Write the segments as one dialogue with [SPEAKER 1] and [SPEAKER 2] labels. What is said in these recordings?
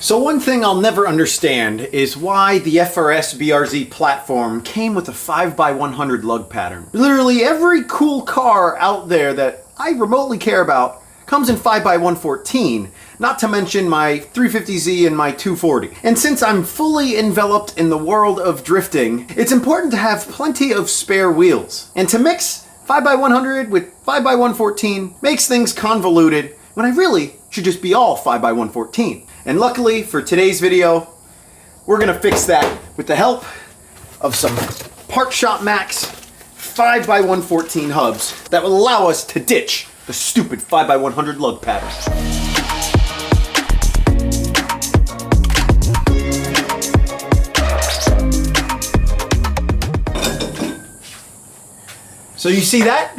[SPEAKER 1] So one thing I'll never understand is why the FRS BRZ platform came with a 5x100 lug pattern. Literally every cool car out there that I remotely care about comes in 5x114, not to mention my 350Z and my 240. And since I'm fully enveloped in the world of drifting, it's important to have plenty of spare wheels. And to mix 5x100 with 5x114 makes things convoluted when I really should just be all 5x114. And luckily for today's video, we're gonna fix that with the help of some Partshopmax 5x114 hubs that will allow us to ditch the stupid 5x100 lug pattern. So you see that?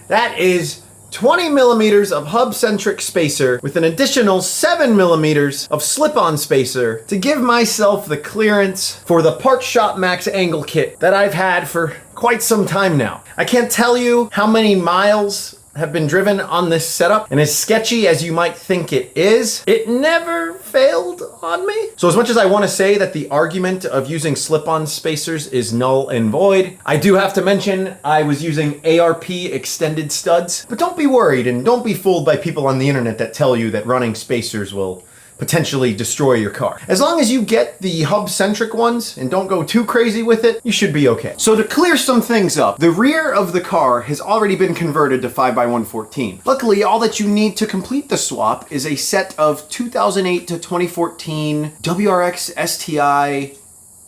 [SPEAKER 1] That is 20 millimeters of hub-centric spacer with an additional 7 millimeters of slip-on spacer to give myself the clearance for the Partshopmax angle kit that I've had for quite some time now. I can't tell you how many miles have been driven on this setup, and as sketchy as you might think it is, it never failed on me. So as much as I want to say that the argument of using slip-on spacers is null and void, I do have to mention I was using ARP extended studs. But don't be worried and don't be fooled by people on the internet that tell you that running spacers will potentially destroy your car. As long as you get the hub-centric ones and don't go too crazy with it, you should be okay. So to clear some things up, the rear of the car has already been converted to 5x114. Luckily, all that you need to complete the swap is a set of 2008 to 2014 WRX STi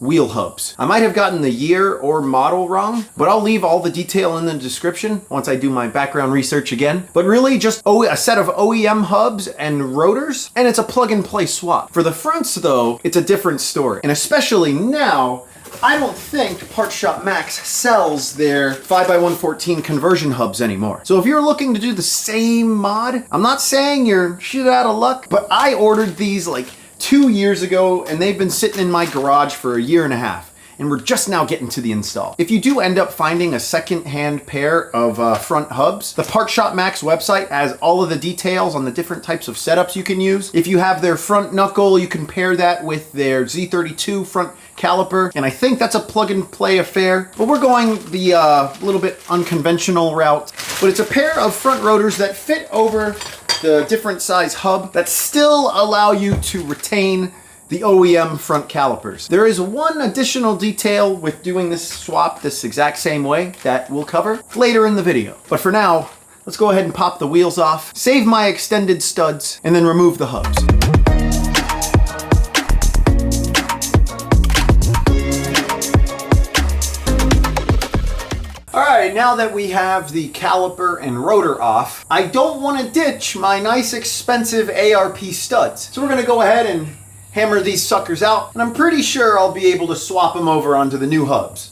[SPEAKER 1] wheel hubs. I might have gotten the year or model wrong, but I'll leave all the detail in the description once I do my background research again. But really just a set of OEM hubs and rotors, and it's a plug and play swap. For the fronts though, it's a different story. And especially now, I don't think Partshopmax sells their 5x114 conversion hubs anymore. So if you're looking to do the same mod, I'm not saying you're shit out of luck, but I ordered these like 2 years ago, and they've been sitting in my garage for a year and a half, and we're just now getting to the install. If you do end up finding a second-hand pair of front hubs, the Partshopmax website has all of the details on the different types of setups you can use. If you have their front knuckle, you can pair that with their Z32 front caliper, and I think that's a plug-and-play affair. But we're going the little bit unconventional route, but it's a pair of front rotors that fit over the different size hub that still allow you to retain the OEM front calipers. There is one additional detail with doing this swap this exact same way that we'll cover later in the video. But for now, let's go ahead and pop the wheels off, save my extended studs, and then remove the hubs. Alright, now that we have the caliper and rotor off, I don't want to ditch my nice expensive ARP studs. So we're going to go ahead and hammer these suckers out, and I'm pretty sure I'll be able to swap them over onto the new hubs.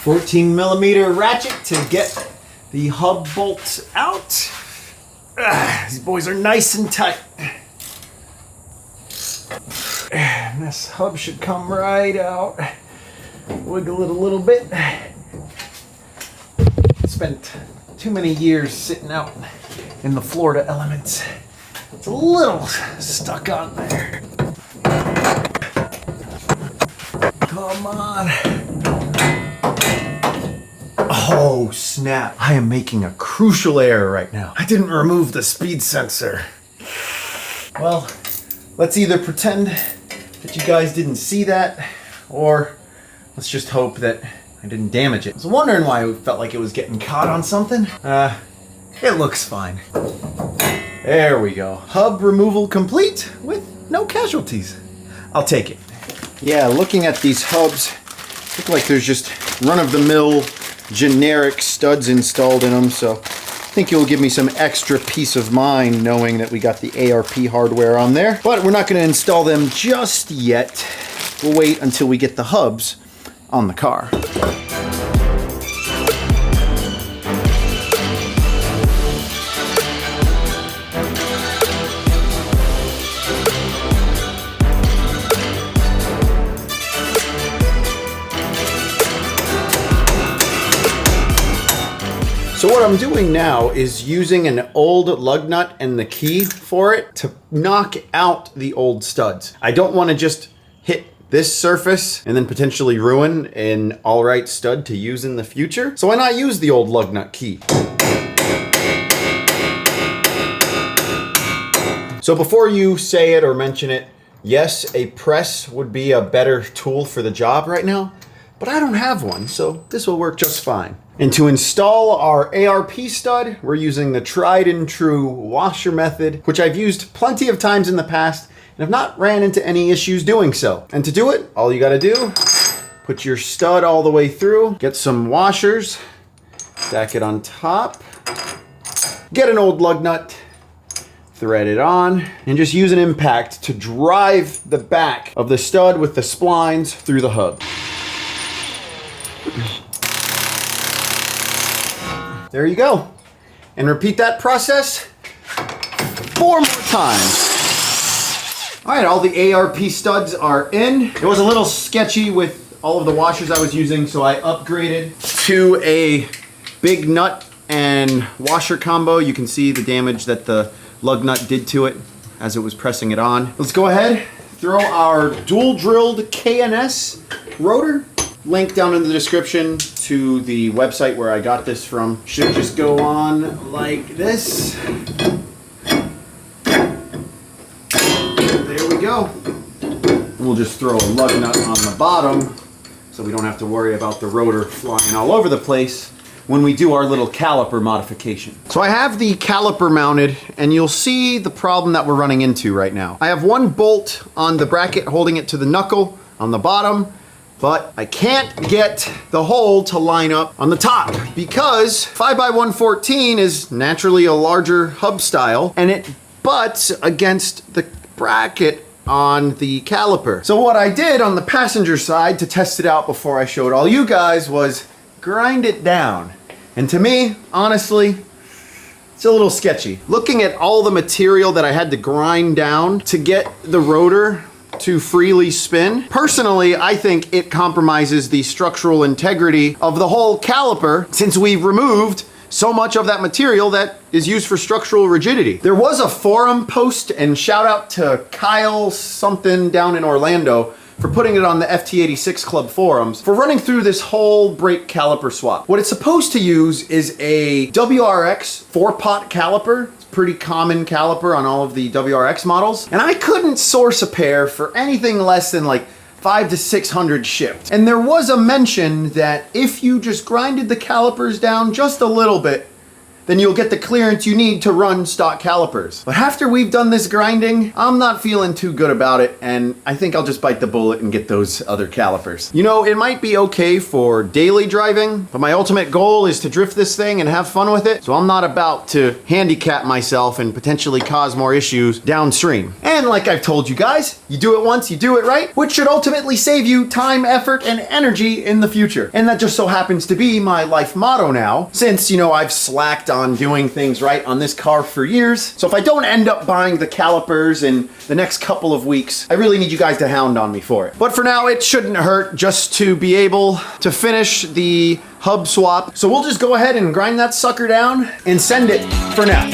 [SPEAKER 1] $14mm ratchet to get the hub bolts out. These boys are nice and tight. And this hub should come right out. Wiggle it a little bit. Spent too many years sitting out in the Florida elements. It's a little stuck on there. Come on. Oh snap. I am making a crucial error right now. I didn't remove the speed sensor. Well, let's either pretend that you guys didn't see that, or let's just hope that I didn't damage it. I was wondering why it felt like it was getting caught on something. It looks fine. There we go. Hub removal complete with no casualties. I'll take it. Yeah, looking at these hubs, look like there's just run-of-the-mill generic studs installed in them, so I think it will give me some extra peace of mind knowing that we got the ARP hardware on there. But we're not going to install them just yet. We'll wait until we get the hubs on the car. So what I'm doing now is using an old lug nut and the key for it to knock out the old studs. I don't want to just hit this surface and then potentially ruin an all right stud to use in the future. So why not use the old lug nut key? So before you say it or mention it, yes, a press would be a better tool for the job right now, but I don't have one, so this will work just fine. And to install our ARP stud, we're using the tried and true washer method, which I've used plenty of times in the past and have not ran into any issues doing so. And to do it, all you gotta do, put your stud all the way through, get some washers, stack it on top, get an old lug nut, thread it on, and just use an impact to drive the back of the stud with the splines through the hub. There you go. And repeat that process 4 more times. All right, all the ARP studs are in. It was a little sketchy with all of the washers I was using, so I upgraded to a big nut and washer combo. You can see the damage that the lug nut did to it as it was pressing it on. Let's go ahead, throw our dual drilled K&S rotor. Link down in the description to the website where I got this from. Should just go on like this. There we go. We'll just throw a lug nut on the bottom so we don't have to worry about the rotor flying all over the place when we do our little caliper modification. So I have the caliper mounted, and you'll see the problem that we're running into right now. I have one bolt on the bracket holding it to the knuckle on the bottom, but I can't get the hole to line up on the top because 5x114 is naturally a larger hub style, and it butts against the bracket on the caliper. So what I did on the passenger side to test it out before I showed all you guys was grind it down. And to me, honestly, it's a little sketchy. Looking at all the material that I had to grind down to get the rotor to freely spin, personally, I think it compromises the structural integrity of the whole caliper since we've removed so much of that material that is used for structural rigidity. There was a forum post, and shout out to Kyle something down in Orlando for putting it on the FT86 Club forums, for running through this whole brake caliper swap. What it's supposed to use is a WRX 4-pot caliper. It's a pretty common caliper on all of the WRX models. And I couldn't source a pair for anything less than like 500 to 600 shipped. And there was a mention that if you just grinded the calipers down just a little bit, then you'll get the clearance you need to run stock calipers. But after we've done this grinding, I'm not feeling too good about it, and I think I'll just bite the bullet and get those other calipers. You know, it might be okay for daily driving, but my ultimate goal is to drift this thing and have fun with it, so I'm not about to handicap myself and potentially cause more issues downstream. And like I've told you guys, you do it once, you do it right, which should ultimately save you time, effort, and energy in the future. And that just so happens to be my life motto now, since, you know, I've slacked on doing things right on this car for years. So if I don't end up buying the calipers in the next couple of weeks, I really need you guys to hound on me for it. But for now, it shouldn't hurt just to be able to finish the hub swap. So we'll just go ahead and grind that sucker down and send it for now.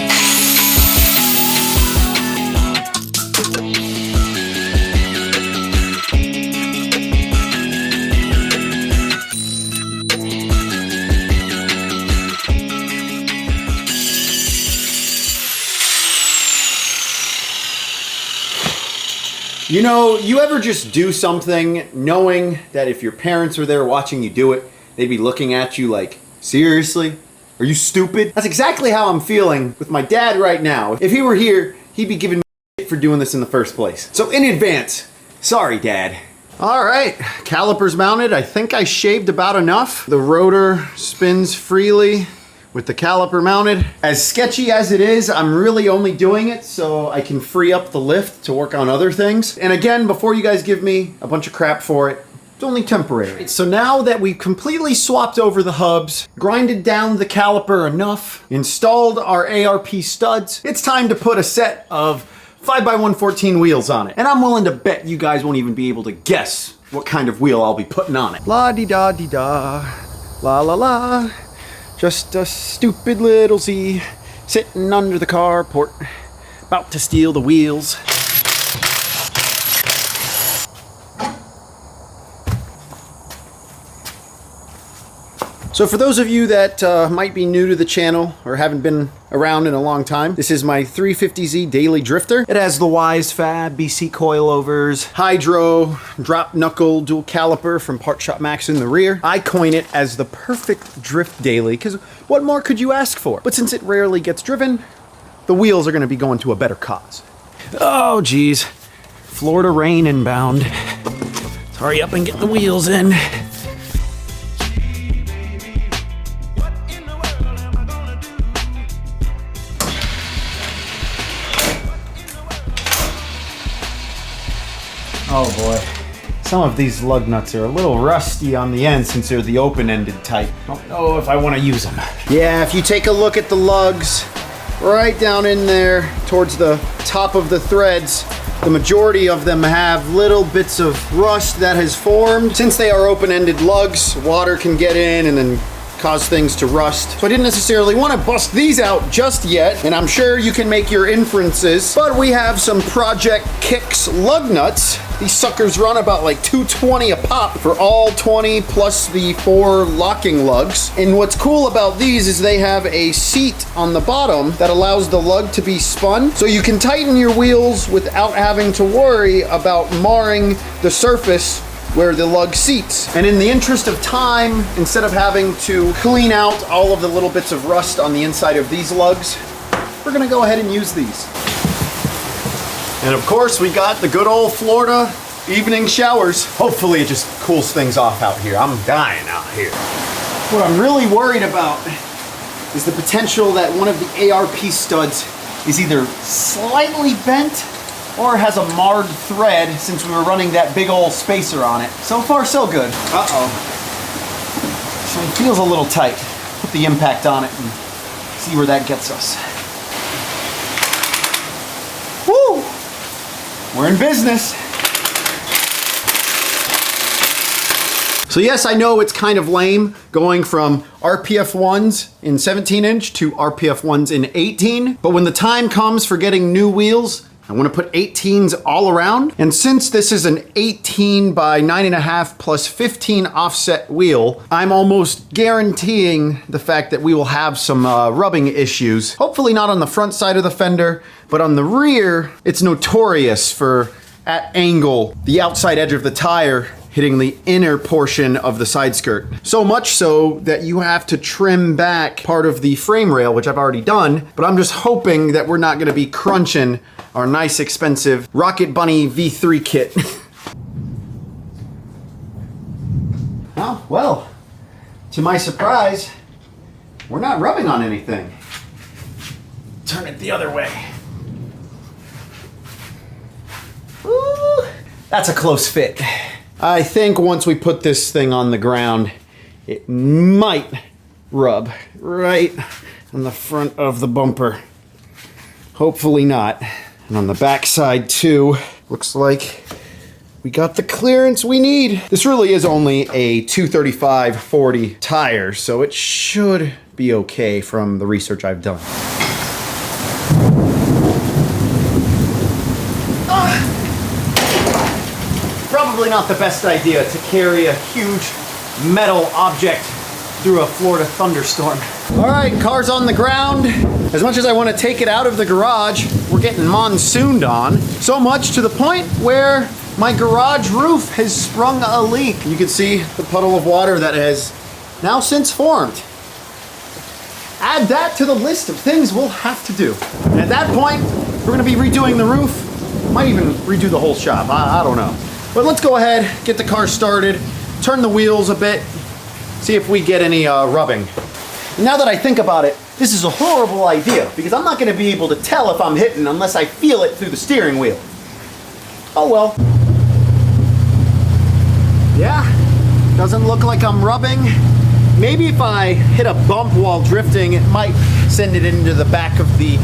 [SPEAKER 1] You know, you ever just do something knowing that if your parents were there watching you do it, they'd be looking at you like, seriously? Are you stupid? That's exactly how I'm feeling with my dad right now. If he were here, he'd be giving me shit for doing this in the first place. So in advance, sorry, Dad. All right, calipers mounted. I think I shaved about enough. The rotor spins freely with the caliper mounted. As sketchy as it is, I'm really only doing it so I can free up the lift to work on other things. And again, before you guys give me a bunch of crap for it, it's only temporary. So now that we've completely swapped over the hubs, grinded down the caliper enough, installed our ARP studs, it's time to put a set of 5x114 wheels on it. And I'm willing to bet you guys won't even be able to guess what kind of wheel I'll be putting on it. La-di-da-di-da, la-la-la. Just a stupid little Z sitting under the carport, about to steal the wheels. So for those of you that might be new to the channel or haven't been around in a long time, this is my 350Z daily drifter. It has the Wise Fab BC coilovers, hydro, drop knuckle dual caliper from Partshopmax in the rear. I coin it as the perfect drift daily because what more could you ask for? But since it rarely gets driven, the wheels are going to be going to a better cause. Oh geez, Florida rain inbound. Let's hurry up and get the wheels in. Oh boy, some of these lug nuts are a little rusty on the end since they're the open-ended type. Don't know if I want to use them. Yeah, if you take a look at the lugs, right down in there towards the top of the threads, the majority of them have little bits of rust that has formed. Since they are open-ended lugs, water can get in and then cause things to rust. So I didn't necessarily want to bust these out just yet, and I'm sure you can make your inferences, but we have some Project Kicks lug nuts. These suckers run about like $220 a pop for all 20 plus the 4 locking lugs. And what's cool about these is they have a seat on the bottom that allows the lug to be spun, so you can tighten your wheels without having to worry about marring the surface where the lug seats. And in the interest of time, instead of having to clean out all of the little bits of rust on the inside of these lugs, we're gonna go ahead and use these. And of course, we got the good old Florida evening showers. Hopefully it just cools things off out here. I'm dying out here. What I'm really worried about is the potential that one of the ARP studs is either slightly bent or has a marred thread since we were running that big old spacer on it. So far, so good. Uh-oh. So it feels a little tight. Put the impact on it and see where that gets us. Woo! We're in business. So yes, I know it's kind of lame going from RPF 1s in 17-inch to RPF 1s in 18, but when the time comes for getting new wheels, I want to put 18s all around. And since this is an 18 by 9.5 plus 15 offset wheel, I'm almost guaranteeing the fact that we will have some rubbing issues. Hopefully not on the front side of the fender, but on the rear, it's notorious for, at angle, the outside edge of the tire hitting the inner portion of the side skirt. So much so that you have to trim back part of the frame rail, which I've already done, but I'm just hoping that we're not gonna be crunching our nice expensive Rocket Bunny V3 kit. Oh, well, to my surprise, we're not rubbing on anything. Turn it the other way. Ooh, that's a close fit. I think once we put this thing on the ground, it might rub right on the front of the bumper. Hopefully not. And on the back side too, looks like we got the clearance we need. This really is only a 235/40 tire, so it should be okay from the research I've done. Probably not the best idea to carry a huge metal object through a Florida thunderstorm. All right, car's on the ground. As much as I want to take it out of the garage, we're getting monsooned on. So much to the point where my garage roof has sprung a leak. You can see the puddle of water that has now since formed. Add that to the list of things we'll have to do. And at that point, we're gonna be redoing the roof. Might even redo the whole shop, I don't know. But let's go ahead, get the car started, turn the wheels a bit, see if we get any rubbing. And now that I think about it, this is a horrible idea because I'm not gonna be able to tell if I'm hitting unless I feel it through the steering wheel. Oh well. Yeah, doesn't look like I'm rubbing. Maybe if I hit a bump while drifting, it might send it into the back of the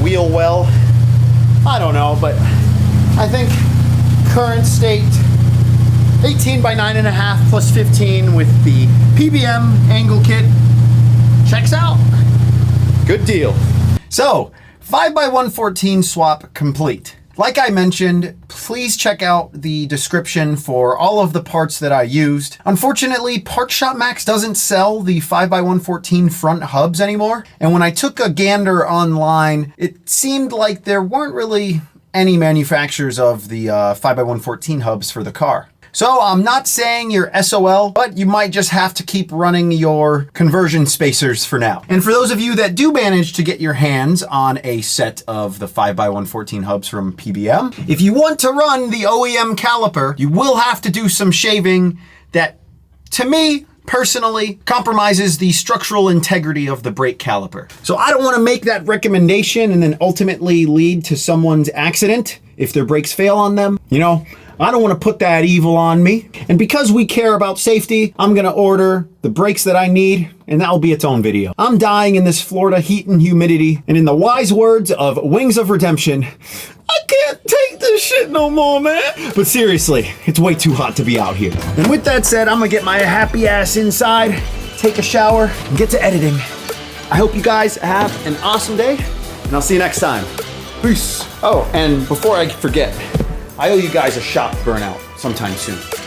[SPEAKER 1] wheel well. I don't know, but I think current state, 18 by 9.5 plus 15 with the PBM angle kit Checks out. Good deal. So, 5x114 swap complete. Like I mentioned, please check out the description for all of the parts that I used. Unfortunately, Partshopmax doesn't sell the 5x114 front hubs anymore. And when I took a gander online, it seemed like there weren't really any manufacturers of the 5x114 hubs for the car. So I'm not saying you're SOL, but you might just have to keep running your conversion spacers for now. And for those of you that do manage to get your hands on a set of the 5x114 hubs from PBM, if you want to run the OEM caliper, you will have to do some shaving that, to me, personally, compromises the structural integrity of the brake caliper. So I don't want to make that recommendation and then ultimately lead to someone's accident if their brakes fail on them. You know, I don't want to put that evil on me. And because we care about safety, I'm going to order the brakes that I need, and that will be its own video. I'm dying in this Florida heat and humidity, and in the wise words of Wings of Redemption, I can't take this shit no more, man. But seriously, it's way too hot to be out here. And with that said, I'm gonna get my happy ass inside, take a shower, and get to editing. I hope you guys have an awesome day, and I'll see you next time. Peace. Oh, and before I forget, I owe you guys a shop burnout sometime soon.